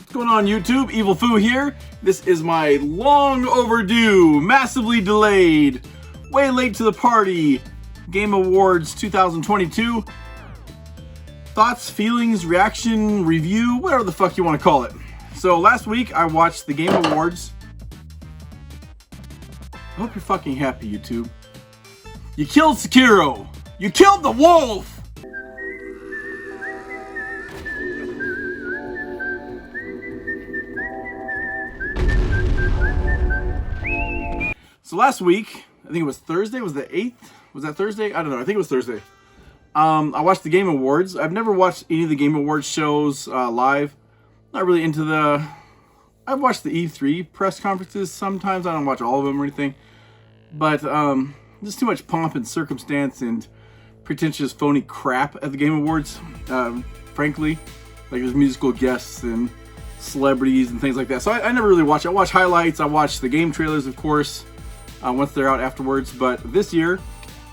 What's going on, YouTube? Evil Foo here. This is my long overdue, massively delayed, way late to the party Game Awards 2022 thoughts, feelings, reaction, review, whatever the fuck you want to call it. So last week I watched the Game Awards. I hope you're fucking happy, YouTube. You killed Sekiro. You killed the wolf. So last week, I think it was Thursday, was the 8th? Was that Thursday? I don't know, I think it was Thursday. I watched the Game Awards. I've never watched any of the Game Awards shows live. Not really into the... I've watched the E3 press conferences sometimes. I don't watch all of them or anything. But just too much pomp and circumstance and pretentious phony crap at the Game Awards. Frankly, like there's musical guests and celebrities and things like that. So I never really watch. I watch highlights. I watch the game trailers, of course. Once they're out afterwards. But this year,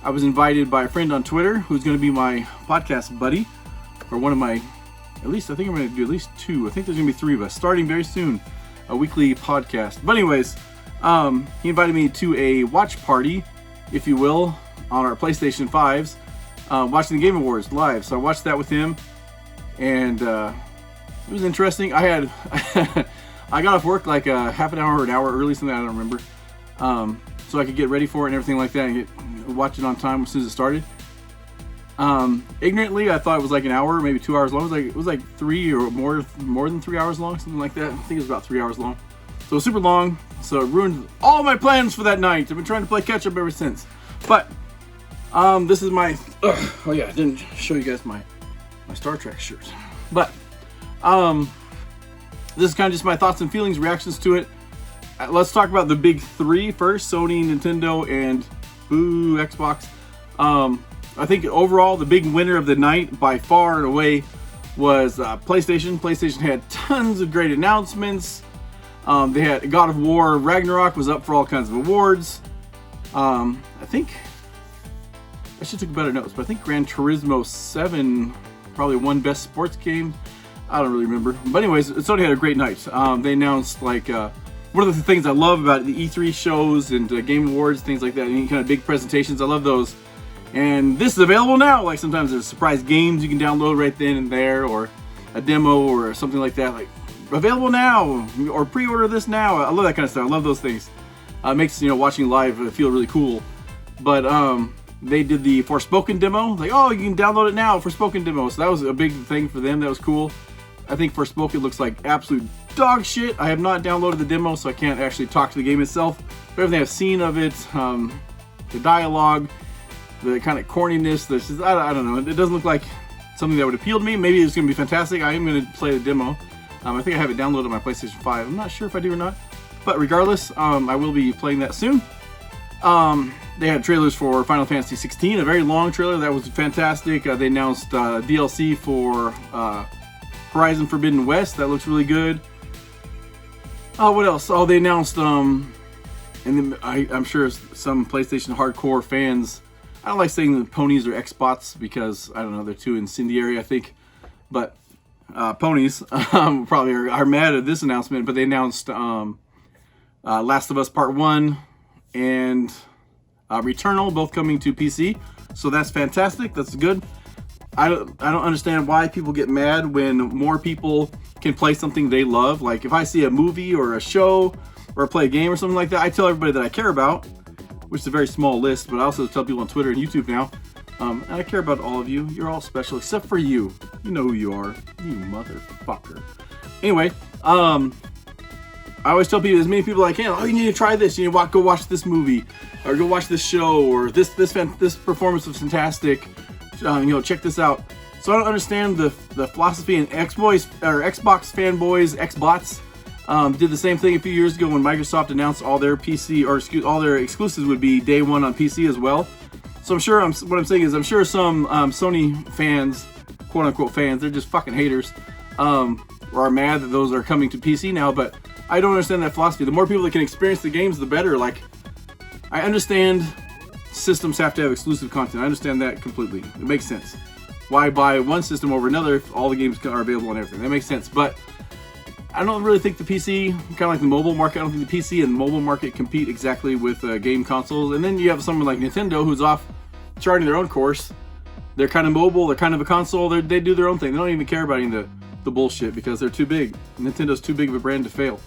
I was invited by a friend on Twitter who's going to be my podcast buddy, or one of my, at least, I think I'm going to do at least two. I think there's going to be three of us, starting very soon, a weekly podcast. But anyways, he invited me to a watch party, if you will, on our PlayStation 5s, watching the Game Awards live. So I watched that with him, and it was interesting. I got off work like a half an hour or an hour early, something I don't remember. So I could get ready for it and everything like that and watch it on time as soon as it started. Ignorantly, I thought it was like an hour, maybe 2 hours long. It was like 3 or more than 3 hours long, something like that. I think it was about 3 hours long. So it was super long, so it ruined all my plans for that night. I've been trying to play catch up ever since. But this is my oh yeah, I didn't show you guys my Star Trek shirt. But this is kind of just my thoughts and feelings, reactions to it. Let's talk about the big three first: Sony, Nintendo, and Xbox. I think overall the big winner of the night by far and away was PlayStation. PlayStation had tons of great announcements. They had God of War Ragnarok was up for all kinds of awards. I think I should take better notes, but I think Gran Turismo 7 probably won Best Sports Game. I don't really remember. But anyways, Sony had a great night. They announced like one of the things I love about the E3 shows and Game Awards, things like that, any kind of big presentations, I love those. And this is available now. Like sometimes there's surprise games you can download right then and there, or a demo or something like that. Like available now, or pre-order this now. I love that kind of stuff. I love those things. It makes watching live feel really cool. But they did the Forspoken demo. Like, oh, you can download it now, Forspoken demo. So that was a big thing for them. That was cool. I think Forspoken looks like absolute dog shit. I have not downloaded the demo, so I can't actually talk to the game itself. But everything I've seen of it, the dialogue, the kind of corniness, I don't know. It doesn't look like something that would appeal to me. Maybe it's going to be fantastic. I am going to play the demo. I think I have it downloaded on my PlayStation 5. I'm not sure if I do or not. But regardless, I will be playing that soon. They had trailers for Final Fantasy 16, a very long trailer. That was fantastic. They announced DLC for Horizon Forbidden West. That looks really good. What else? Oh, they announced, and then I'm sure some PlayStation hardcore fans, I don't like saying the ponies or Xbots because, I don't know, they're too incendiary, I think. But ponies probably are mad at this announcement, but they announced Last of Us Part 1 and Returnal, both coming to PC. So that's fantastic. That's good. I don't understand why people get mad when more people can play something they love. Like if I see a movie or a show or play a game or something like that, I tell everybody that I care about, which is a very small list, but I also tell people on Twitter and YouTube now, and I care about all of you. You're all special except for you. You know who you are, you motherfucker. Anyway, I always tell people, as many people as I can, oh, you need to try this. You need to go watch this movie, or go watch this show, or this performance was fantastic. Check this out. So I don't understand the philosophy, and Xbox fanboys, Xbots, did the same thing a few years ago when Microsoft announced all their PC, or all their exclusives would be day one on PC as well. So I'm sure what I'm saying is I'm sure some Sony fans, quote unquote fans, they're just fucking haters, or are mad that those are coming to PC now. But I don't understand that philosophy. The more people that can experience the games, the better. Like, I understand systems have to have exclusive content. I understand that completely. It makes sense. Why buy one system over another if all the games are available and everything? That makes sense. But I don't really think the PC, kind of like the mobile market, I don't think the PC and mobile market compete exactly with game consoles. And then you have someone like Nintendo who's off charting their own course. They're kind of mobile, they're kind of a console, they do their own thing. They don't even care about any of the bullshit because they're too big. Nintendo's too big of a brand to fail.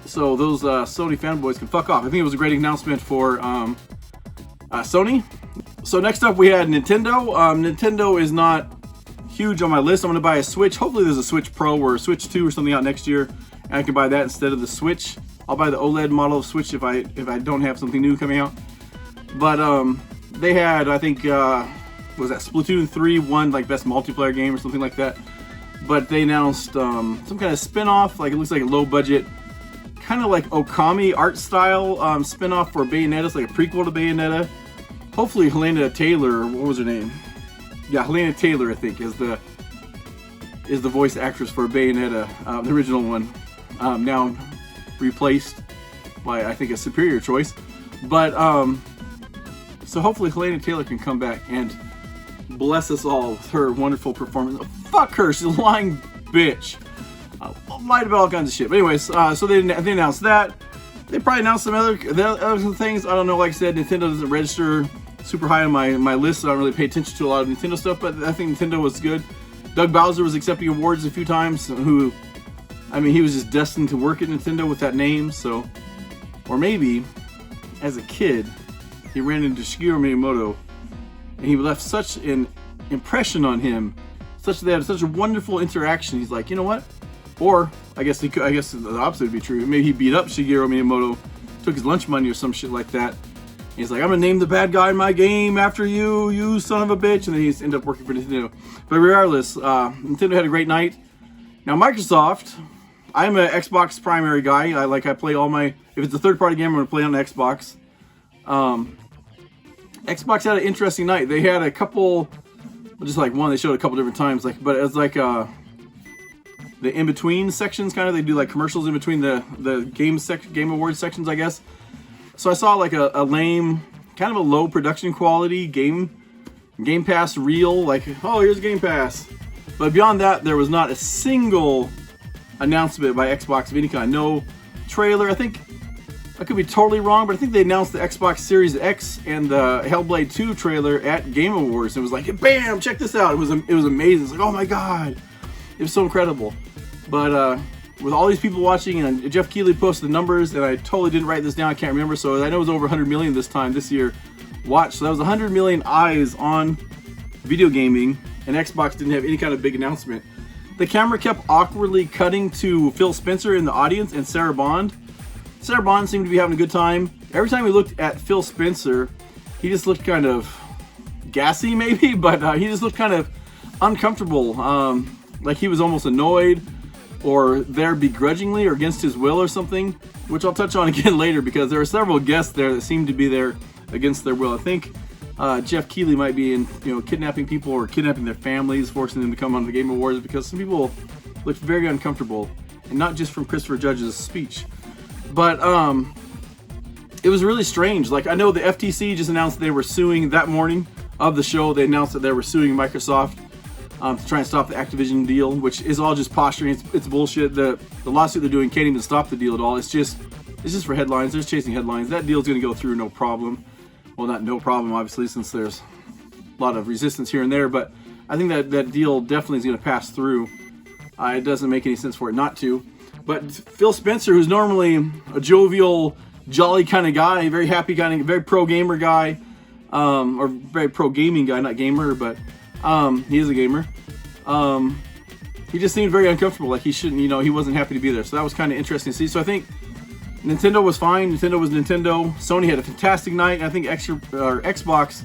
So those Sony fanboys can fuck off. I think it was a great announcement for Sony. So next up we had Nintendo. Nintendo is not huge on my list. I'm going to buy a Switch. Hopefully there's a Switch Pro or a Switch 2 or something out next year, and I can buy that instead of the Switch. I'll buy the OLED model of Switch if I don't have something new coming out. But they had, I think, was that Splatoon 3 won like best multiplayer game or something like that. But they announced some kind of spin-off, like it looks like a low budget, kind of like Okami art style spin-off for Bayonetta. It's like a prequel to Bayonetta. Hopefully Helena Taylor, what was her name? Yeah, Helena Taylor, I think, is the voice actress for Bayonetta, the original one. Now replaced by, I think, a superior choice. But so hopefully Helena Taylor can come back and bless us all with her wonderful performance. Oh, fuck her, she's a lying bitch. Lied about all kinds of shit. But anyways, so they announced that. They probably announced some other things. I don't know. Like I said, Nintendo doesn't register super high on my list, so I don't really pay attention to a lot of Nintendo stuff, but I think Nintendo was good. Doug Bowser was accepting awards a few times, who, I mean, he was just destined to work at Nintendo with that name, so, or maybe, as a kid, he ran into Shigeru Miyamoto, and he left such an impression on him, such that they had such a wonderful interaction. He's like, you know what? Or, I guess the opposite would be true. Maybe he beat up Shigeru Miyamoto, took his lunch money or some shit like that. He's like, I'm gonna name the bad guy in my game after you, you son of a bitch. And then he's ended up working for Nintendo. But regardless, Nintendo had a great night. Now Microsoft, I'm an Xbox primary guy. I play all my, if it's a third-party game, I'm gonna play on the Xbox. Xbox had an interesting night. They had a couple, just like one, they showed a couple different times, but it was like the in-between sections, kind of. They do like commercials in between the game awards sections, I guess. So I saw like a lame, kind of a low production quality Game Pass reel, like, oh, here's Game Pass. But beyond that, there was not a single announcement by Xbox of any kind. No trailer. I think, I could be totally wrong, but I think they announced the Xbox Series X and the Hellblade 2 trailer at Game Awards. It was like, bam, check this out. It was amazing. It's like, oh my god. It was so incredible. But with all these people watching, and Jeff Keighley posted the numbers, and I totally didn't write this down, I can't remember, so I know it was over 100 million this year watched. So that was 100 million eyes on video gaming, and Xbox didn't have any kind of big announcement. The camera kept awkwardly cutting to Phil Spencer in the audience and Sarah Bond. Sarah Bond seemed to be having a good time. Every time we looked at Phil Spencer, he just looked kind of gassy maybe, but he just looked kind of uncomfortable, like he was almost annoyed, or there begrudgingly or against his will or something, which I'll touch on again later, because there are several guests there that seem to be there against their will. I think Jeff Keighley might be in, kidnapping people or kidnapping their families, forcing them to come on the Game Awards, because some people looked very uncomfortable, and not just from Christopher Judge's speech. But it was really strange. Like, I know the FTC just announced they were suing that morning of the show. They announced that they were suing Microsoft to try and stop the Activision deal, which is all just posturing. It's bullshit. The lawsuit they're doing can't even stop the deal at all. It's just for headlines. They're just chasing headlines. That deal's going to go through no problem. Well, not no problem, obviously, since there's a lot of resistance here and there. But I think that deal definitely is going to pass through. It doesn't make any sense for it not to. But Phil Spencer, who's normally a jovial, jolly kind of guy, very happy kind of, very pro gamer guy, or very pro gaming guy, not gamer, but he is a gamer. He just seemed very uncomfortable, like he shouldn't, he wasn't happy to be there. So that was kind of interesting to see. So I think Nintendo was fine. Nintendo was Nintendo. Sony had a fantastic night. And I think Xbox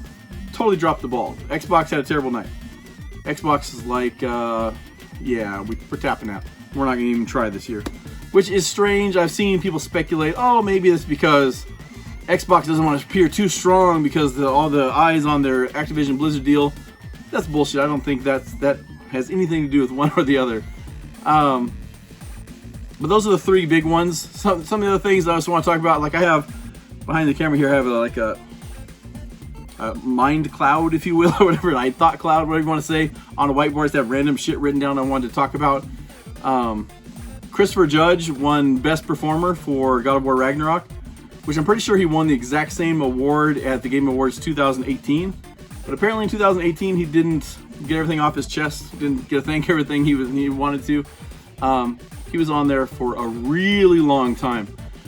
totally dropped the ball. Xbox had a terrible night. Xbox is like, yeah, we're tapping out. We're not going to even try this year, which is strange. I've seen people speculate, oh, maybe it's because Xbox doesn't want to appear too strong because all the eyes on their Activision Blizzard deal. That's bullshit. I don't think that has anything to do with one or the other. But those are the three big ones. Some of the other things I also want to talk about, like I have behind the camera here, I have a mind cloud, if you will, or whatever, I thought cloud, whatever you want to say, on a whiteboard. I have random shit written down I wanted to talk about. Christopher Judge won Best Performer for God of War Ragnarok, which I'm pretty sure he won the exact same award at the Game Awards 2018. But apparently in 2018 he didn't get everything off his chest, didn't get to thank everything he wanted to. He was on there for a really long time.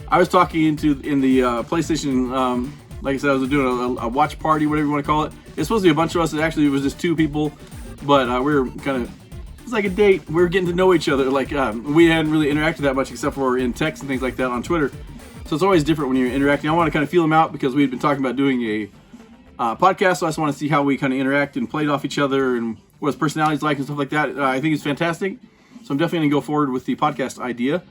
I was talking in the PlayStation, like I said, I was doing a watch party, whatever you want to call it. It's supposed to be a bunch of us. Actually, it was just 2 people, but we were kind of, it was like a date. We were getting to know each other. Like we hadn't really interacted that much except for in text and things like that on Twitter. So it's always different when you're interacting. I want to kind of feel them out because we had been talking about doing a podcast, so I just want to see how we kind of interact and played off each other and what his personality's like and stuff like that. I think it's fantastic. So I'm definitely going to go forward with the podcast idea.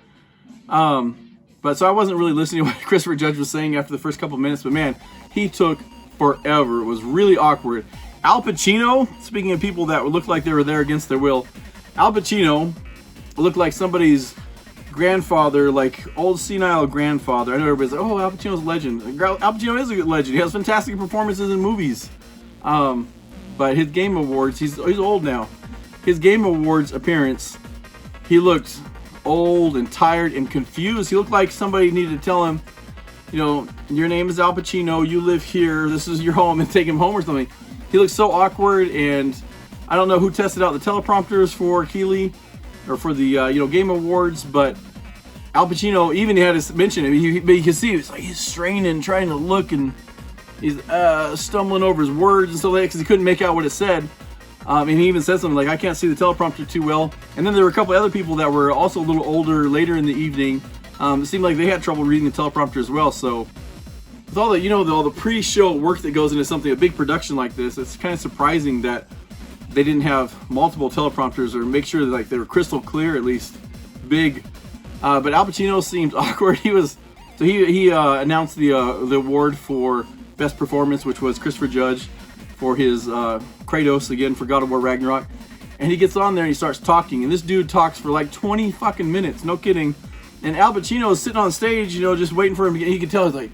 But so I wasn't really listening to what Christopher Judge was saying after the first couple of minutes, but man, he took forever. It was really awkward. Al Pacino, speaking of people that looked like they were there against their will, Al Pacino looked like somebody's grandfather, like old senile grandfather. I know everybody's like, oh, Al Pacino's a legend. Al Pacino is a good legend. He has fantastic performances in movies. But his Game Awards, he's old now. His Game Awards appearance, he looked old and tired and confused. He looked like somebody needed to tell him, you know, your name is Al Pacino, you live here, this is your home, and take him home or something. He looked so awkward, and I don't know who tested out the teleprompters for Keeley or for the Game Awards, but Al Pacino, even he had to mention it. But you can see he's straining, trying to look, and he's stumbling over his words and stuff like that because he couldn't make out what it said. And he even said something like, I can't see the teleprompter too well. And then there were a couple other people that were also a little older later in the evening. It seemed like they had trouble reading the teleprompter as well. So with all the, all the pre-show work that goes into something, a big production like this, it's kind of surprising that they didn't have multiple teleprompters or make sure that they were crystal clear, at least big. But Al Pacino seemed awkward. He announced the award for Best Performance, which was Christopher Judge for his Kratos again for God of War Ragnarok. And he gets on there and he starts talking, and this dude talks for like 20 fucking minutes, no kidding. And Al Pacino is sitting on stage, just waiting for him. He could tell, he's like,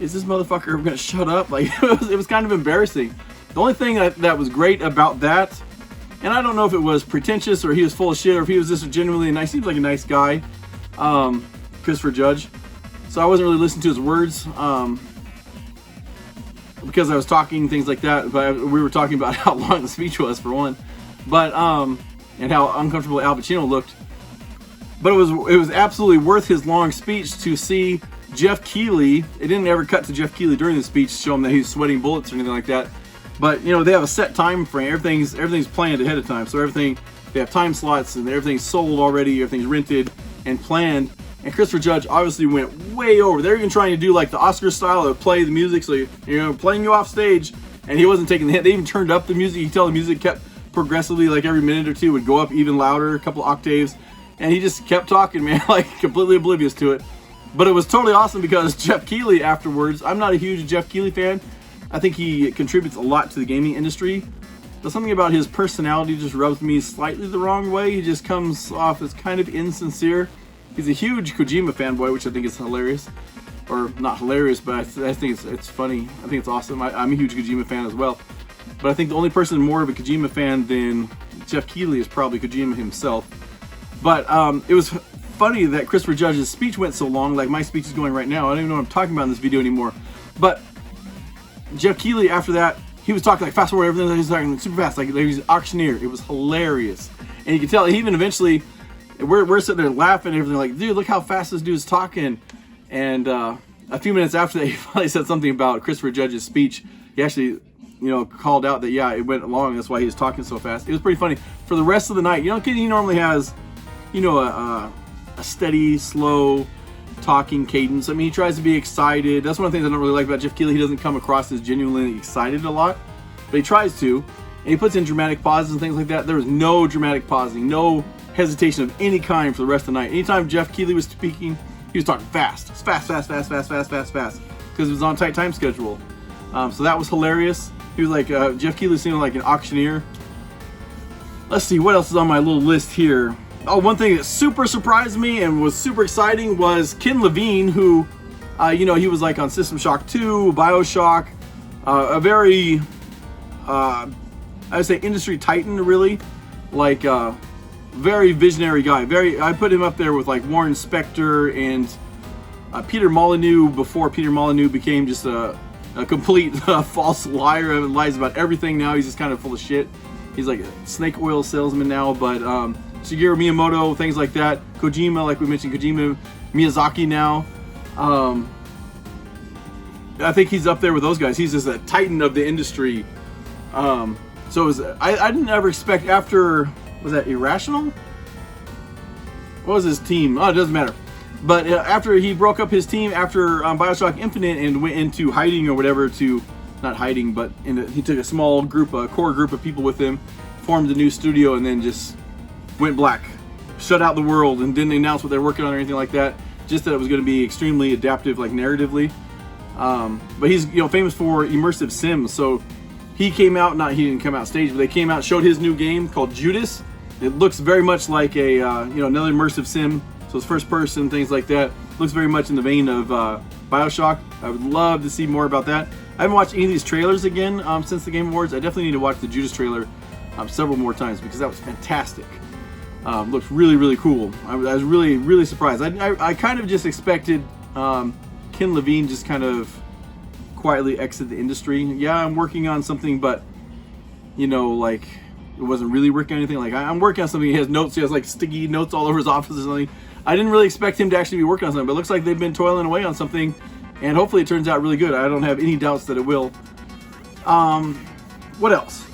is this motherfucker gonna shut up? Like, it was kind of embarrassing. The only thing that was great about that, and I don't know if it was pretentious or he was full of shit or if he was just genuinely nice. He seems like a nice guy, Christopher Judge. So I wasn't really listening to his words because I was talking things like that. But we were talking about how long the speech was for one, but and how uncomfortable Al Pacino looked. But it was absolutely worth his long speech to see Jeff Keighley. It didn't ever cut to Jeff Keighley during the speech to show him that he was sweating bullets or anything like that. But they have a set time frame. Everything's planned ahead of time. So they have time slots and everything's sold already. Everything's rented and planned. And Christopher Judge obviously went way over. They're even trying to do like the Oscar style of play the music, so playing you off stage. And he wasn't taking the hit. They even turned up the music. You can tell the music kept progressively, like every minute or two, would go up even louder, a couple octaves. And he just kept talking, man, like completely oblivious to it. But it was totally awesome because Jeff Keighley afterwards, I'm not a huge Jeff Keighley fan. I think he contributes a lot to the gaming industry. But something about his personality just rubs me slightly the wrong way. He just comes off as kind of insincere. He's a huge Kojima fanboy, which I think is hilarious. Or not hilarious, but I think it's funny. I think it's awesome. I'm a huge Kojima fan as well. But I think the only person more of a Kojima fan than Jeff Keighley is probably Kojima himself. But it was funny that Christopher Judge's speech went so long. Like my speech is going right now. I don't even know what I'm talking about in this video anymore. But Jeff Keighley, after that, he was talking like fast forward, everything. He was talking super fast, like he was an auctioneer. It was hilarious. And you can tell, he even eventually, we're sitting there laughing and everything, like, dude, look how fast this dude's talking. And a few minutes after that, he finally said something about Christopher Judge's speech. He actually, called out that, yeah, it went long. That's why he was talking so fast. It was pretty funny. For the rest of the night, he normally has, a steady, slow talking cadence. I mean, he tries to be excited. That's one of the things I don't really like about Jeff Keighley. He doesn't come across as genuinely excited a lot, but he tries to. And he puts in dramatic pauses and things like that. There was no dramatic pausing, no hesitation of any kind for the rest of the night. Anytime Jeff Keighley was speaking, he was talking fast. It's fast, because it was on a tight time schedule. So that was hilarious. He was like, Jeff Keighley seemed like an auctioneer. Let's see, what else is on my little list here? Oh, one thing that super surprised me and was super exciting was Ken Levine, who, he was like on System Shock 2, BioShock, a very, I would say industry titan, really. Like, very visionary guy. I put him up there with like Warren Spector and Peter Molyneux before Peter Molyneux became just a complete false liar and lies about everything. Now he's just kind of full of shit. He's like a snake oil salesman now. But Shigeru Miyamoto, things like that. Kojima, like we mentioned, Kojima, Miyazaki now. I think he's up there with those guys. He's just a titan of the industry. So it was, I didn't ever expect after, was that Irrational? What was his team? Oh, it doesn't matter. But after he broke up his team after Bioshock Infinite and went into hiding or whatever not hiding, but he took a small group, a core group of people with him, formed a new studio, and then just went black. Shut out the world and didn't announce what they're working on or anything like that. Just that it was going to be extremely adaptive, like narratively. But he's famous for immersive sims. So he came out, he didn't come out stage, but they came out, showed his new game called Judas. It looks very much like a another immersive sim. So it's first person, things like that. Looks very much in the vein of Bioshock. I would love to see more about that. I haven't watched any of these trailers again since the Game Awards. I definitely need to watch the Judas trailer several more times because that was fantastic. Looks really, really cool. I was really, really surprised. I kind of just expected Ken Levine just kind of quietly exit the industry. Yeah, I'm working on something, but like it wasn't really working on anything. Like I'm working on something. He has notes. He has like sticky notes all over his office or something. I didn't really expect him to actually be working on something, but it looks like they've been toiling away on something, and hopefully it turns out really good. I don't have any doubts that it will. What else?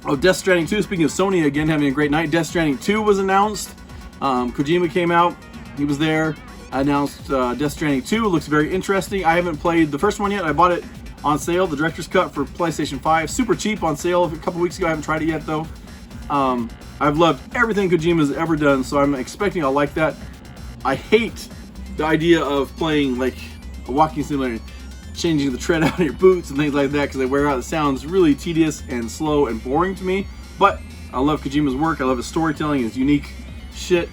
Oh, Death Stranding 2. Speaking of Sony again having a great night, Death Stranding 2 was announced. Kojima came out. He was there. I announced Death Stranding 2. It looks very interesting. I haven't played the first one yet. I bought it on sale, the Director's Cut for PlayStation 5. Super cheap on sale a couple weeks ago. I haven't tried it yet though. I've loved everything Kojima's ever done, so I'm expecting I'll like that. I hate the idea of playing like a walking simulator, changing the tread out of your boots and things like that because they wear out. It sounds really tedious and slow and boring to me, but I love Kojima's work. I love his storytelling, his unique shit.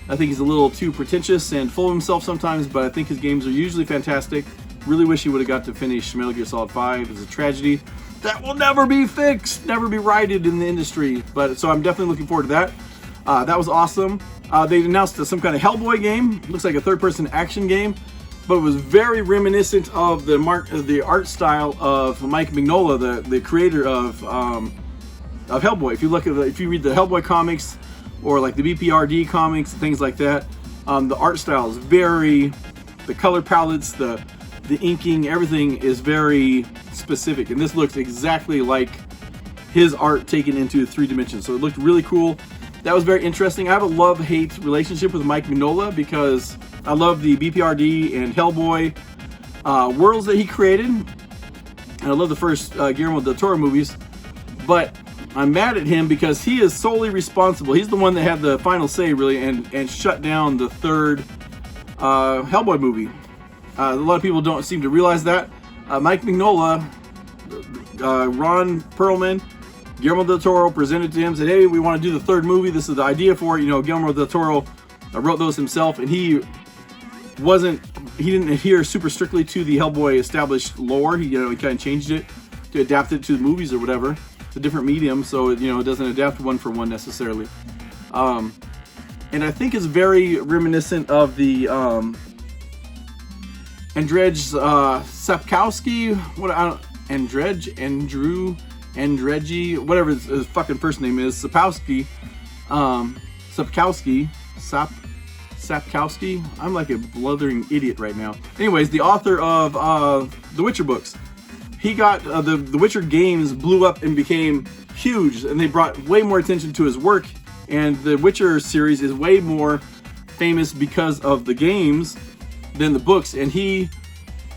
I think he's a little too pretentious and full of himself sometimes, but I think his games are usually fantastic. Really wish he would have got to finish Metal Gear Solid 5. It's a tragedy that will never be fixed, never be righted in the industry. But so I'm definitely looking forward to that. That was awesome. They announced some kind of Hellboy game. Looks like a third-person action game, but it was very reminiscent of the art style of Mike Mignola, the creator of Hellboy. If you read the Hellboy comics or like the BPRD comics, things like that, the art style is very, the color palettes, the inking, everything is very specific, and this looks exactly like his art taken into 3 dimensions. So it looked really cool. That was very interesting. I have a love-hate relationship with Mike Mignola because I love the BPRD and Hellboy worlds that he created, and I love the first Guillermo del Toro movies, but I'm mad at him because he is solely responsible. He's the one that had the final say, really, and shut down the third Hellboy movie. A lot of people don't seem to realize that. Mike Mignola, Ron Perlman, Guillermo del Toro presented to him, said, hey, we want to do the third movie. This is the idea for it. Guillermo del Toro wrote those himself, and he didn't adhere super strictly to the Hellboy established lore. He kind of changed it to adapt it to the movies or whatever. It's a different medium, so it doesn't adapt one for one necessarily. And I think it's very reminiscent of the Andrzej Sapkowski, Andrzej, whatever his fucking first name is, Sapkowski. I'm like a blithering idiot right now. Anyways, the author of the Witcher books. He got the Witcher games blew up and became huge, and they brought way more attention to his work. And the Witcher series is way more famous because of the games than the books, and he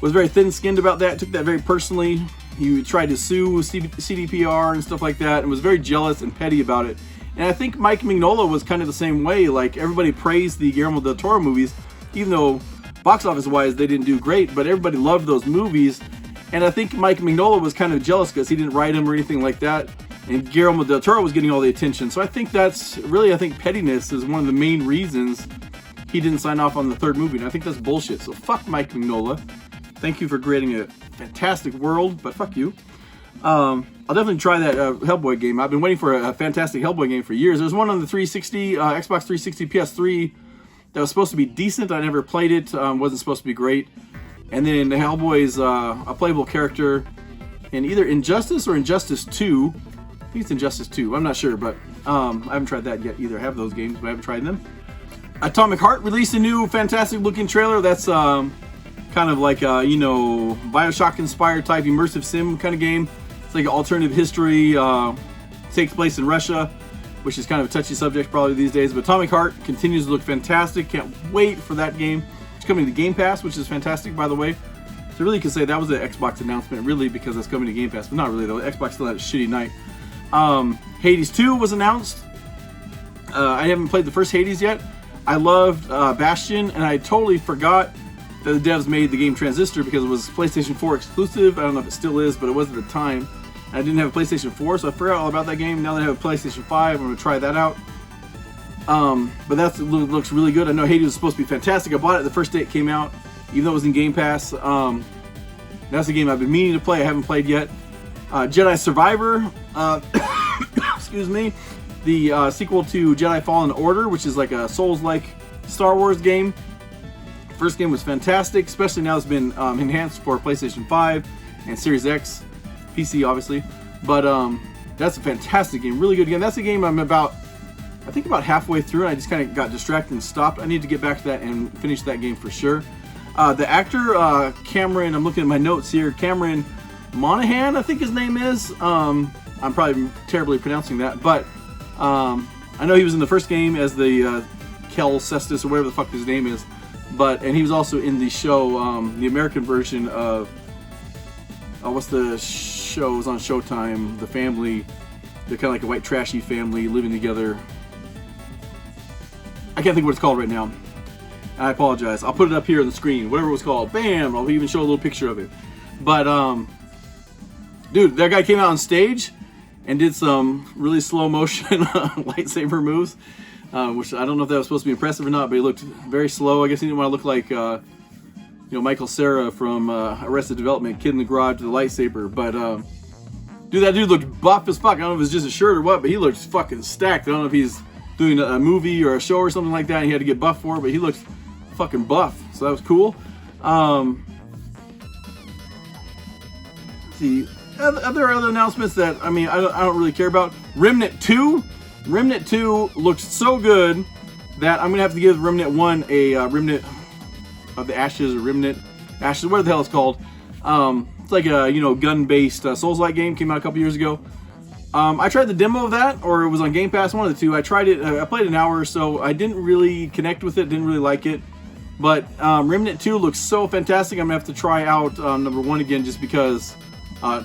was very thin-skinned about that, took that very personally. He tried to sue CDPR and stuff like that, and was very jealous and petty about it. And I think Mike Mignola was kind of the same way. Like, everybody praised the Guillermo del Toro movies, even though box office-wise they didn't do great, but everybody loved those movies. And I think Mike Mignola was kind of jealous because he didn't write them or anything like that, and Guillermo del Toro was getting all the attention. So I think that's really, pettiness is one of the main reasons he didn't sign off on the third movie, and I think that's bullshit. So fuck Mike Mignola. Thank you for creating a fantastic world, but fuck you. I'll definitely try that Hellboy game. I've been waiting for a fantastic Hellboy game for years. There's one on the 360, Xbox 360, PS3 that was supposed to be decent. I never played it. Wasn't supposed to be great. And then the Hellboy's a playable character in either Injustice or Injustice 2. I think it's Injustice 2. I'm not sure, but I haven't tried that yet either. I have those games, but I haven't tried them. Atomic Heart released a new fantastic looking trailer. That's kind of like you know, Bioshock inspired type immersive sim kind of game. It's like an alternative history, takes place in Russia, which is kind of a touchy subject probably these days. But Atomic Heart continues to look fantastic. Can't wait for that game. It's coming to Game Pass, which is fantastic, by the way. So really, you could say that was an Xbox announcement, really, because it's coming to Game Pass, but not really though. Xbox still had a shitty night. Hades 2 was announced. I haven't played the first Hades yet. I loved Bastion, and I totally forgot that the devs made the game Transistor because it was PlayStation 4 exclusive. I don't know if it still is, but it was at the time. I didn't have a PlayStation 4, so I forgot all about that game. Now that I have a PlayStation 5, I'm going to try that out. But that looks really good. I know Hades was supposed to be fantastic. I bought it the first day it came out, even though it was in Game Pass. That's a game I've been meaning to play. I haven't played yet. Jedi Survivor, excuse me, the sequel to Jedi Fallen Order, which is like a Souls-like Star Wars game. First game was fantastic, especially now it's been enhanced for PlayStation 5 and Series X, PC obviously. But that's a fantastic game, really good game. That's a game I'm about halfway through, and I just kind of got distracted and stopped. I need to get back to that and finish that game for sure. The actor, Cameron, I'm looking at my notes here, Cameron Monaghan, I think his name is. I'm probably terribly pronouncing that, but I know he was in the first game as the Kel Cestus or whatever the fuck his name is. And he was also in the show, the American version of, what's the show? It was on Showtime. The family, they're kind of like a white trashy family living together. I can't think what it's called right now. I apologize. I'll put it up here on the screen. Whatever it was called. Bam! I'll even show a little picture of it. But, dude, that guy came out on stage and did some really slow motion lightsaber moves. Which I don't know if that was supposed to be impressive or not, but he looked very slow. I guess he didn't want to look like, you know, Michael Cera from Arrested Development, Kid in the Garage with the lightsaber. But, dude, that dude looked buff as fuck. I don't know if it's just a shirt or what, but he looked fucking stacked. I don't know if he's doing a movie or a show or something like that, and he had to get buff for it, but he looked fucking buff. So that was cool. See, other announcements that, I mean, I don't really care about. Remnant 2 looks so good that I'm going to have to give Remnant 1 a Remnant of the Ashes, or Remnant Ashes, whatever the hell it's called. It's like a, you know, gun-based Souls-like game, came out a couple years ago. I tried the demo of that, or it was on Game Pass, one of the two. I tried it, I played an hour or so. I didn't really connect with it, didn't really like it. But Remnant 2 looks so fantastic. I'm going to have to try out number 1 again just because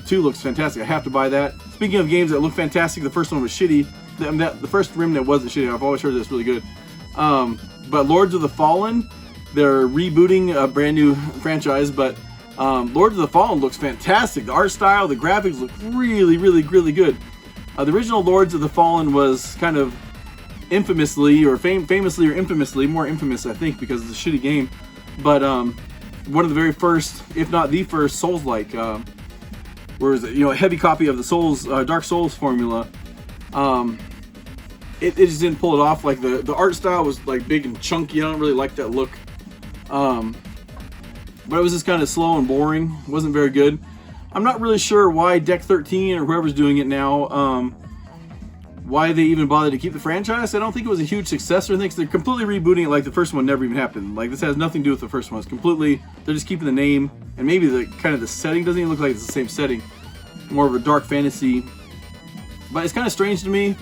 2 looks fantastic. I have to buy that. Speaking of games that look fantastic, the first one was shitty. The first Remnant wasn't shitty. I've always heard that it's really good. But Lords of the Fallen, they're rebooting a brand new franchise, but Lords of the Fallen looks fantastic. The art style, the graphics look really, really, really good. The original Lords of the Fallen was kind of infamously, or famously or infamously, more infamous I think because it's a shitty game, but one of the very first, if not the first, Souls-like, whereas, you know, a heavy copy of the Souls, Dark Souls formula. It just didn't pull it off. Like the art style was like big and chunky. I don't really like that look. But it was just kind of slow and boring. It wasn't very good. I'm not really sure why Deck 13 or whoever's doing it now, why they even bothered to keep the franchise. I don't think it was a huge success or anything. They're completely rebooting it like the first one never even happened. Like, this has nothing to do with the first one. It's completely, they're just keeping the name, and maybe the kind of the setting doesn't even look like it's the same setting. More of a dark fantasy. But it's kind of strange to me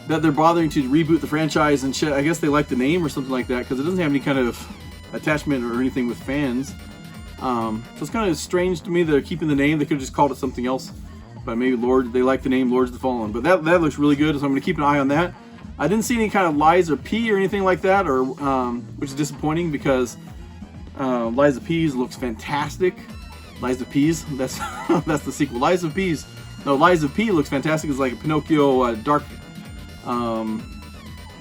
that they're bothering to reboot the franchise and shit. I guess they like the name or something like that, because it doesn't have any kind of attachment or anything with fans. So it's kind of strange to me that they're keeping the name. They could have just called it something else. But maybe they like the name Lords of the Fallen. But that looks really good, so I'm going to keep an eye on that. I didn't see any kind of Lies of P or anything like that, or which is disappointing because Lies of P's looks fantastic. Lies of P's, that's that's the sequel. Lies of P's. No, Lies of P looks fantastic. It's like a Pinocchio dark,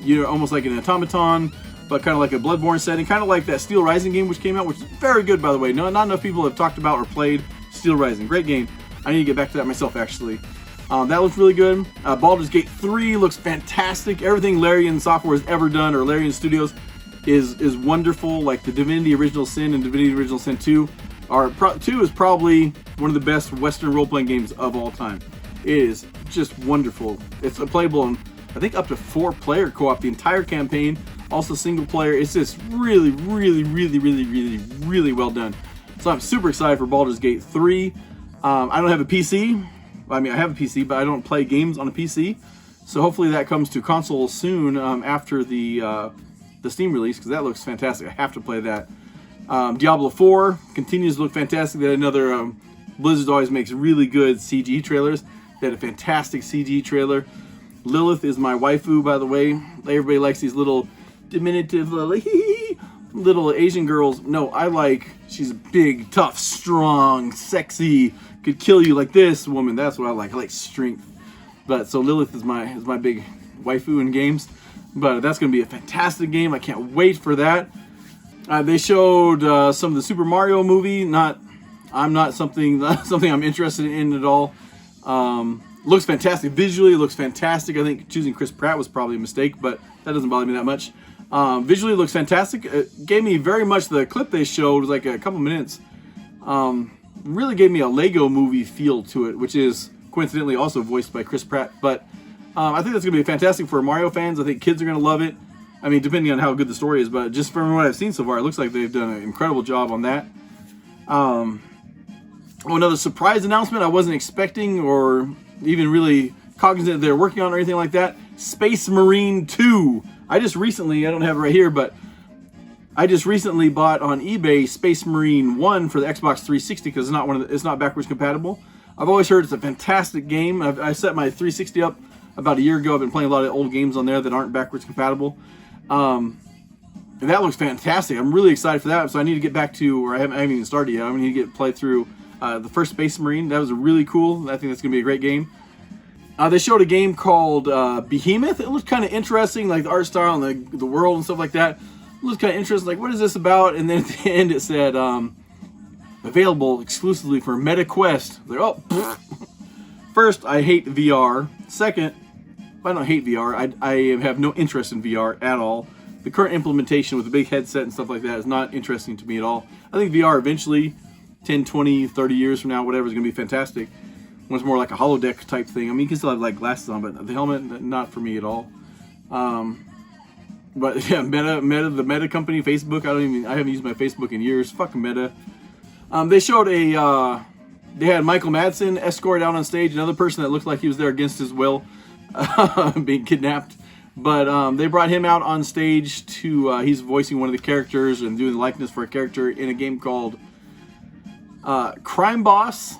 you know, almost like an automaton, but kind of like a Bloodborne setting, kind of like that Steel Rising game which came out, which is very good, by the way. No, not enough people have talked about or played Steel Rising. Great game. I need to get back to that myself, actually. That looks really good. Baldur's Gate 3 looks fantastic. Everything Larian Software has ever done, or Larian Studios, is wonderful. Like the Divinity Original Sin and Divinity Original Sin 2 2 is probably one of the best Western role-playing games of all time. It is just wonderful. It's playable in, I think, up to 4-player co-op, the entire campaign, also single player. It's just really, really, really, really, really, really well done. So I'm super excited for Baldur's Gate 3. I don't have a PC. I mean, I have a PC, but I don't play games on a PC. So hopefully that comes to console soon after the Steam release, because that looks fantastic. I have to play that. Diablo 4 continues to look fantastic. They had another, Blizzard always makes really good CG trailers. They had a fantastic CG trailer. Lilith is my waifu, by the way. Everybody likes these little diminutive little Asian girls. No, she's big, tough, strong, sexy, could kill you like this woman. That's what I like. I like strength. But so Lilith is my big waifu in games. But that's going to be a fantastic game. I can't wait for that. They showed some of the Super Mario movie. I'm not something I'm interested in at all. Looks fantastic. Visually, it looks fantastic. I think choosing Chris Pratt was probably a mistake, but that doesn't bother me that much. Visually, it looks fantastic. It gave me very much, the clip they showed was like a couple minutes. Really gave me a Lego movie feel to it, which is coincidentally also voiced by Chris Pratt. But I think that's going to be fantastic for Mario fans. I think kids are going to love it. I mean, depending on how good the story is, but just from what I've seen so far, it looks like they've done an incredible job on that. Another surprise announcement I wasn't expecting or even really cognizant they're working on or anything like that. Space Marine 2. I don't have it right here, but I just recently bought on eBay Space Marine 1 for the Xbox 360 because it's not backwards compatible. I've always heard it's a fantastic game. I set my 360 up about a year ago. I've been playing a lot of old games on there that aren't backwards compatible. And that looks fantastic. I'm really excited for that. So I need to get back to, or I haven't even started yet. I need to play through the first Space Marine. That was really cool. I think that's going to be a great game. They showed a game called Behemoth. It looked kind of interesting, like the art style and the world and stuff like that. It looked kind of interesting. Like, what is this about? And then at the end it said, available exclusively for Meta Quest. Like, oh, first, I hate VR. Second, I don't hate VR. I have no interest in VR at all. The current implementation with the big headset and stuff like that is not interesting to me at all. I think VR eventually, 10, 20, 30 years from now, whatever, is going to be fantastic. When it's more like a holodeck type thing. I mean, you can still have like glasses on, but the helmet, not for me at all. But yeah, Meta, the Meta company, Facebook. I haven't used my Facebook in years. Fuck Meta. They showed they had Michael Madsen escorted out on stage, another person that looked like he was there against his will, being kidnapped. But they brought him out on stage to, he's voicing one of the characters and doing the likeness for a character in a game called Crime Boss,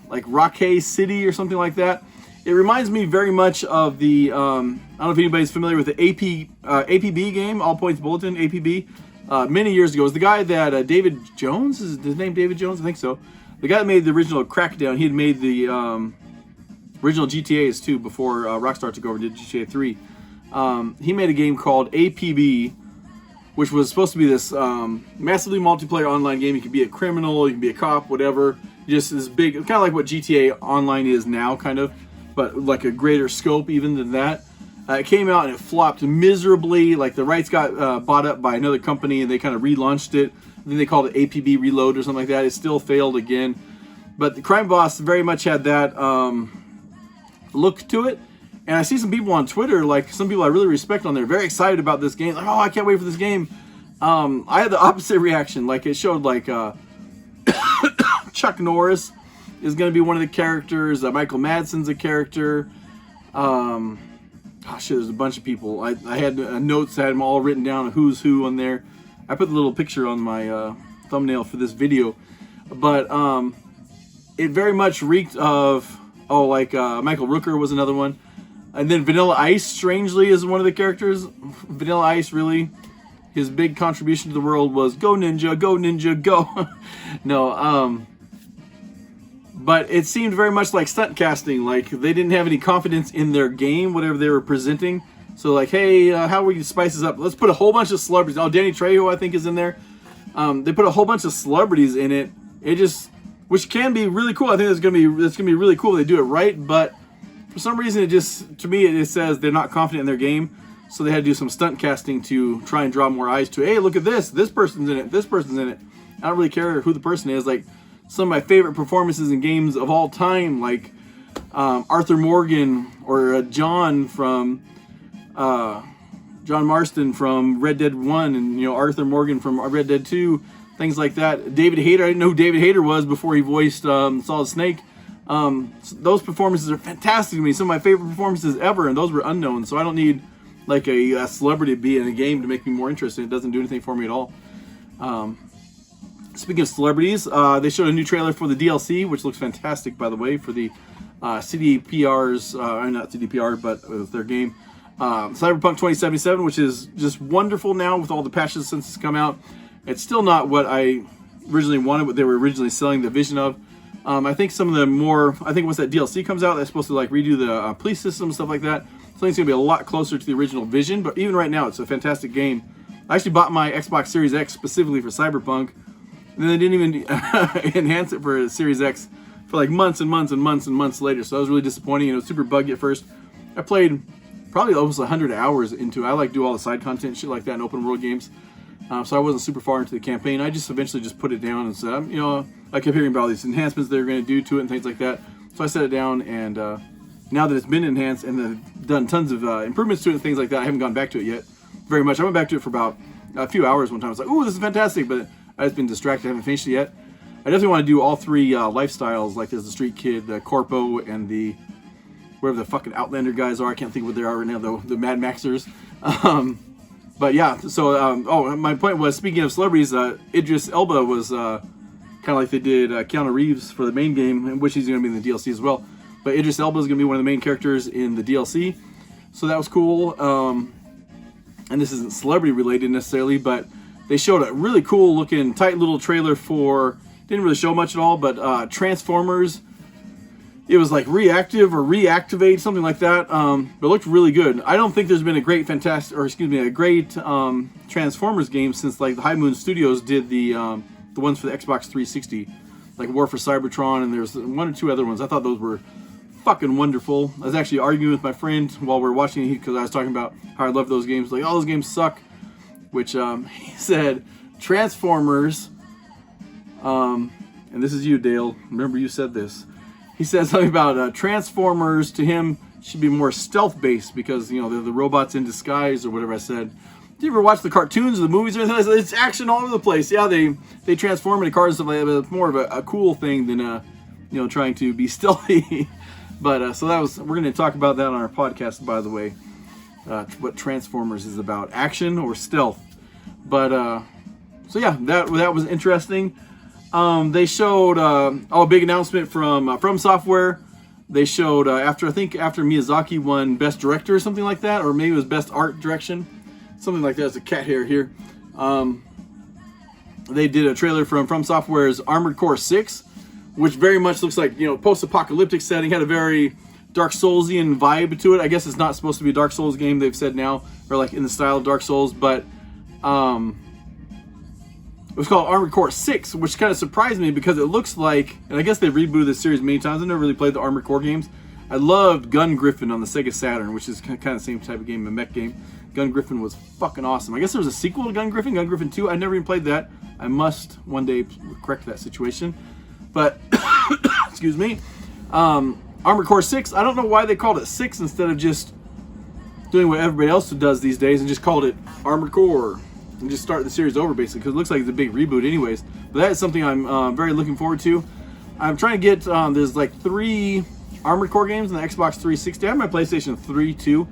like Rockay City or something like that. It reminds me very much of the, I don't know if anybody's familiar with the APB game, All Points Bulletin, APB. Many years ago. It was the guy that, David Jones, is his name David Jones? I think so. The guy that made the original Crackdown, he had made the original GTAs too before Rockstar took over and did GTA 3. He made a game called APB, which was supposed to be this massively multiplayer online game. You could be a criminal, you can be a cop, whatever. Just this big, kind of like what GTA Online is now, kind of, but like a greater scope even than that. It came out and it flopped miserably. Like the rights got bought up by another company and they kind of relaunched it. I think they called it APB Reload or something like that. It still failed again. But the Crime Boss very much had that look to it. And I see some people on Twitter, like some people I really respect on there, very excited about this game. Like, oh, I can't wait for this game. I had the opposite reaction. Like it showed like Chuck Norris is going to be one of the characters. Michael Madsen's a character. Oh shit, there's a bunch of people. I had notes, I had them all written down, who's who on there. I put the little picture on my thumbnail for this video. But it very much reeked of, Michael Rooker was another one. And then Vanilla Ice, strangely, is one of the characters. Vanilla Ice, really, his big contribution to the world was go ninja, go. No, but it seemed very much like stunt casting. Like they didn't have any confidence in their game, whatever they were presenting. So like, hey, how are we gonna spice this up? Let's put a whole bunch of celebrities. Oh, Danny Trejo, I think, is in there. They put a whole bunch of celebrities in it. Which can be really cool. I think that's gonna be really cool if they do it right. But for some reason, it just, to me, it says they're not confident in their game. So they had to do some stunt casting to try and draw more eyes to, hey, look at this. This person's in it. This person's in it. I don't really care who the person is. Like, some of my favorite performances in games of all time, like Arthur Morgan or John Marston from Red Dead 1, and Arthur Morgan from Red Dead 2, things like that. David Hayter, I didn't know who David Hayter was before he voiced Solid Snake. Those performances are fantastic to me. Some of my favorite performances ever, and those were unknown. So I don't need like a celebrity to be in a game to make me more interested. It doesn't do anything for me at all. Speaking of celebrities, they showed a new trailer for the DLC, which looks fantastic, by the way, for the CDPR's, not CDPR, but their game, Cyberpunk 2077, which is just wonderful now with all the patches since it's come out. It's still not what I originally wanted, what they were originally selling the vision of. I think some of the more, I think once that DLC comes out, that's supposed to like redo the police system, stuff like that. So I think it's going to be a lot closer to the original vision, but even right now, it's a fantastic game. I actually bought my Xbox Series X specifically for Cyberpunk, and then they didn't even enhance it for Series X for like months and months and months and months later. So that was really disappointing, and it was super buggy at first. I played probably almost 100 hours into it. I like do all the side content, shit like that in open world games. So I wasn't super far into the campaign. I just eventually just put it down and said, I kept hearing about all these enhancements they're going to do to it and things like that. So I set it down, and now that it's been enhanced and they've done tons of improvements to it and things like that, I haven't gone back to it yet very much. I went back to it for about a few hours one time. I was like, ooh, this is fantastic, but I've just been distracted. I haven't finished it yet. I definitely want to do all three lifestyles, like there's the Street Kid, the Corpo, and the wherever the fucking Outlander guys are. I can't think of what they are right now, the Mad Maxers. But yeah, so, my point was, speaking of celebrities, Idris Elba was kind of like they did Keanu Reeves for the main game, which he's going to be in the DLC as well. But Idris Elba is going to be one of the main characters in the DLC. So that was cool. And this isn't celebrity related necessarily, but they showed a really cool looking, tight little trailer for, didn't really show much at all, but Transformers. It was like reactive or reactivate, something like that. But it looked really good. I don't think there's been a great Transformers game since like the High Moon Studios did the ones for the Xbox 360, like War for Cybertron, and there's one or two other ones. I thought those were fucking wonderful. I was actually arguing with my friend while we were watching it because I was talking about how I love those games. Like, all those games suck. Which he said, Transformers, and this is you, Dale. Remember you said this. He said something about Transformers to him should be more stealth-based because, they're the robots in disguise or whatever I said. Do you ever watch the cartoons or the movies or anything like that? It's action all over the place. Yeah, they transform into cars and stuff like that, but it's more of a cool thing than, trying to be stealthy. But, so we're going to talk about that on our podcast, by the way. What Transformers is about, action or stealth. But, so yeah, that was interesting. They showed a big announcement from Software. They showed after Miyazaki won Best Director or something like that, or maybe it was Best Art Direction, something like that. There's a cat hair here. They did a trailer from Software's Armored Core 6, which very much looks like post-apocalyptic setting. Had a very Dark Soulsian vibe to it. I guess it's not supposed to be a Dark Souls game, they've said now, or like in the style of Dark Souls, but it was called Armored Core 6, which kind of surprised me because it looks like, and I guess they've rebooted this series many times. I've never really played the Armored Core games. I loved Gun Griffin on the Sega Saturn, which is kind of the same type of game, a mech game. Gun Griffin was fucking awesome. I guess there was a sequel to Gun Griffin 2. I never even played that. I must one day correct that situation. But, excuse me, Armored Core 6, I don't know why they called it 6 instead of just doing what everybody else does these days and just called it Armored Core and just start the series over basically, because it looks like it's a big reboot anyways. But that is something I'm very looking forward to. I'm trying to get, there's like 3 Armored Core games on the Xbox 360. I have my PlayStation 3 too,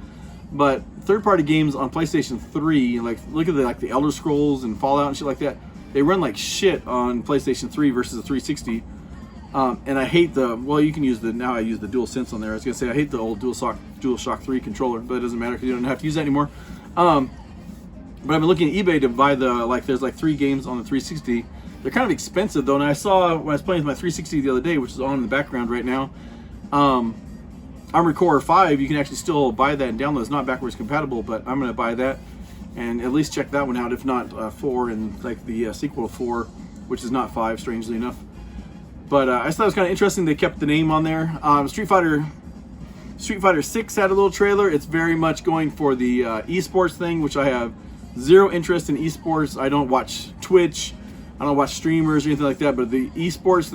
but third-party games on PlayStation 3, like look at the Elder Scrolls and Fallout and shit like that, they run like shit on PlayStation 3 versus the 360. And I hate you can use now I use the DualSense on there. I was going to say I hate the old DualShock 3 controller, but it doesn't matter because you don't have to use that anymore. But I've been looking at eBay to buy there's like 3 games on the 360. They're kind of expensive though, and I saw when I was playing with my 360 the other day, which is on in the background right now, Armored Core 5, you can actually still buy that and download. It's not backwards compatible, but I'm going to buy that and at least check that one out, if not 4 and like the sequel to 4, which is not 5, strangely enough. But I just thought it was kind of interesting they kept the name on there. Street Fighter Street Fighter 6 had a little trailer. It's very much going for the esports thing, which I have zero interest in esports. I don't watch Twitch. I don't watch streamers or anything like that. But the esports,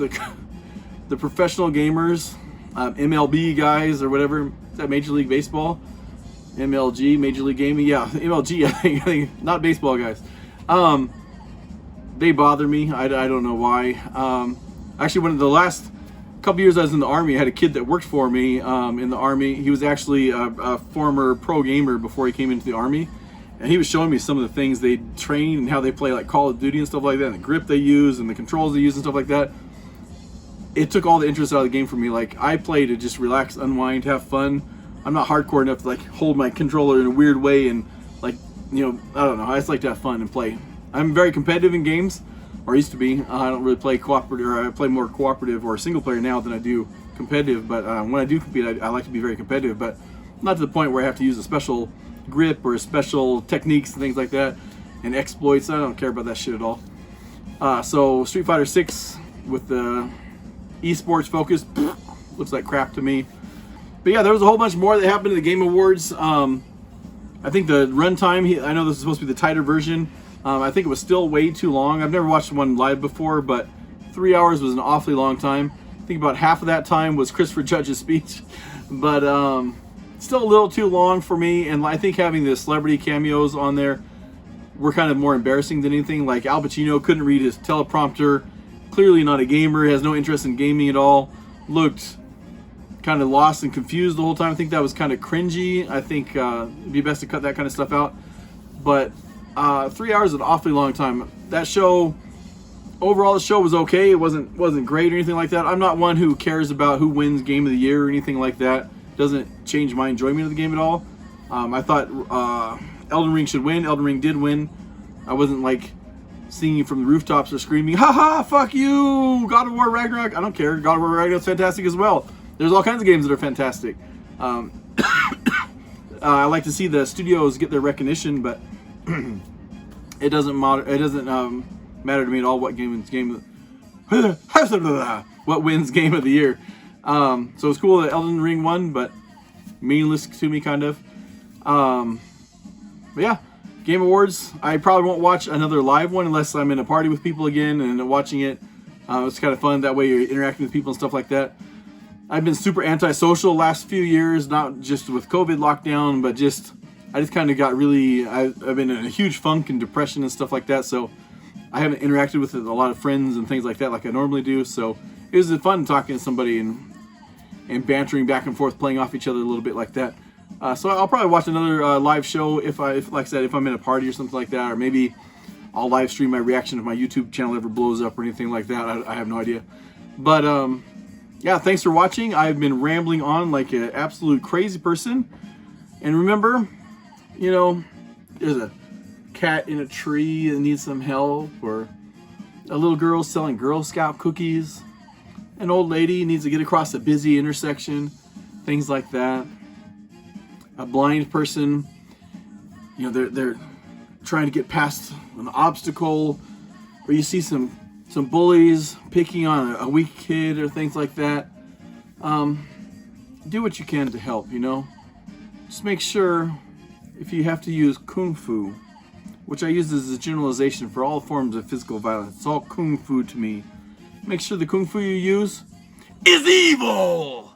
the professional gamers, MLB guys or whatever, is that Major League Baseball? MLG, Major League Gaming, yeah, MLG, I think, not baseball guys. They bother me. I don't know why. Actually, one of the last couple years I was in the Army, I had a kid that worked for me in the Army. He was actually a former pro gamer before he came into the Army. And he was showing me some of the things they train and how they play like Call of Duty and stuff like that, and the grip they use and the controls they use and stuff like that. It took all the interest out of the game for me. Like, I play to just relax, unwind, have fun. I'm not hardcore enough to like hold my controller in a weird way and like, you know, I don't know. I just like to have fun and play. I'm very competitive in games, or used to be. I don't really play cooperative, or I play more cooperative or single player now than I do competitive. But when I do compete, I like to be very competitive, but not to the point where I have to use a special grip or special techniques and things like that and exploits. I don't care about that shit at all. So Street Fighter 6 with the esports focus looks like crap to me. But yeah, there was a whole bunch more that happened at the Game Awards. I think the runtime, I know this is supposed to be the tighter version. I think it was still way too long. I've never watched one live before, but 3 hours was an awfully long time. I think about half of that time was Christopher Judge's speech. But still a little too long for me. And I think having the celebrity cameos on there were kind of more embarrassing than anything. Like Al Pacino couldn't read his teleprompter. Clearly not a gamer, has no interest in gaming at all. Looked kind of lost and confused the whole time. I think that was kind of cringy. I think it'd be best to cut that kind of stuff out. But 3 hours is an awfully long time. That show, overall the show was okay. It wasn't great or anything like that. I'm not one who cares about who wins Game of the Year or anything like that. It doesn't change my enjoyment of the game at all. I thought Elden Ring should win. Elden Ring did win. I wasn't like singing from the rooftops or screaming, "Ha fuck you, God of War Ragnarok." I don't care. God of War Ragnarok's fantastic as well. There's all kinds of games that are fantastic. I like to see the studios get their recognition, but it doesn't matter. It doesn't matter to me at all what what wins Game of the Year. So it's cool that Elden Ring won, but meaningless to me, kind of. But yeah, Game Awards. I probably won't watch another live one unless I'm in a party with people again and watching it. It's kind of fun. That way you're interacting with people and stuff like that. I've been super antisocial last few years, not just with COVID lockdown, but I just kind of got really, I've been in a huge funk and depression and stuff like that, so I haven't interacted with a lot of friends and things like that like I normally do, so it was fun talking to somebody and bantering back and forth, playing off each other a little bit like that. So I'll probably watch another live show if like I said, if I'm in a party or something like that, or maybe I'll live stream my reaction if my YouTube channel ever blows up or anything like that. I have no idea. But yeah, thanks for watching. I've been rambling on like an absolute crazy person. And remember, you know, there's a cat in a tree that needs some help, or a little girl selling Girl Scout cookies, an old lady needs to get across a busy intersection, things like that. A blind person, you know, they're trying to get past an obstacle, or you see some bullies picking on a weak kid or things like that. Do what you can to help, you know. Just make sure, if you have to use kung fu, which I use as a generalization for all forms of physical violence, it's all kung fu to me. Make sure the kung fu you use is evil!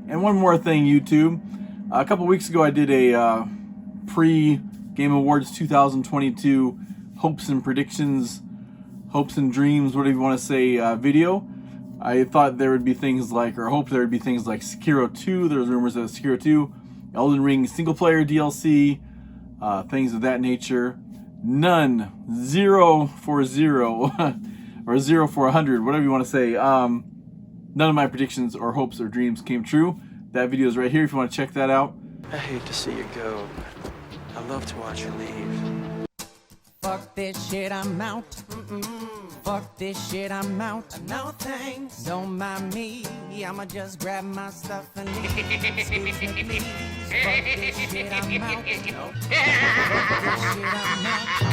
And one more thing, YouTube. A couple weeks ago I did a pre-Game Awards 2022 hopes and predictions, hopes and dreams, whatever you want to say, video. I thought there would be things like, or hoped there would be things like Sekiro 2. There was rumors of Sekiro 2, Elden Ring single player DLC, things of that nature. None. 0 for 0 or 0 for 100, whatever you want to say. None of my predictions or hopes or dreams came true. That video is right here if you want to check that out. I hate to see you go, but I love to watch you leave. Fuck this shit, I'm out. Fuck this shit, I'm out. No thanks. Don't mind me. I'ma just grab my stuff and leave. Excuse me, please. Fuck this shit, I'm out. Fuck this shit, I'm out.